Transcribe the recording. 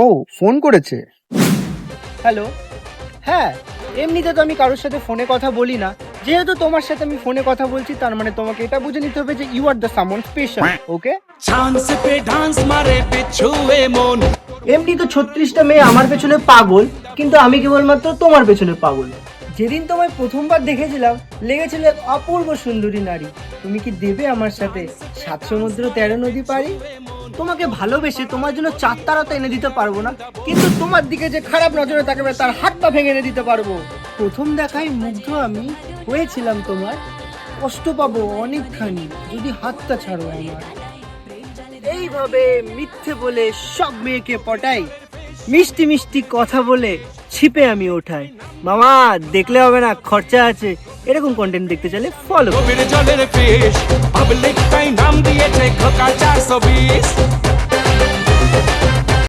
ও, phone করেছে। Hello. হ্যাঁ, এমনিতে তো আমি কারোর সাথে ফোনে কথা বলি না। যেহেতু তোমার সাথে আমি ফোনে কথা বলছি, তার মানে তোমাকে এটা বুঝে নিতে হবে যে you are the someone special. Okay? Chance পে ডান্স মারে পিছুয়ে মন। এমনি তো 36টা মেয়ে আমার পেছনে পাগল, কিন্তু আমি কেবলমাত্র তোমার পেছনে পাগল। যেদিন তোমায় প্রথমবার দেখেছিলাম, লেগেছিল এক অপূর্ব সুন্দরী নারী। তুমি কি দেবে আমার সাথে 7 সমুদ্র 13 নদী পাড়ি? তোমাকে ভালোবেসে তোমার জন্য 4 তারা তো এনে দিতে পারবো না, কিন্তু তোমার দিকে যে খারাপ নজরে তাকাবে তার হাত পা ভেঙে এনে দিতে পারবো। প্রথম দেখায় মুগ্ধ আমি হয়েছিলাম তোমার। কষ্ট পাবো অনেকখানি যদি হাতটা ছাড়ো আমার। এইভাবে মিথ্যে বলে সব মেয়েকে পটাই, মিষ্টি মিষ্টি কথা বলে ছিপে আমি ওঠাই। মামা দেখলে হবে না, খরচা আছে। এরকম কন্টেন্ট দেখতে চাইলে ফলো। গভীর জলের ফিশ পাবলিক তাই নাম দিয়েছে খোকা 420।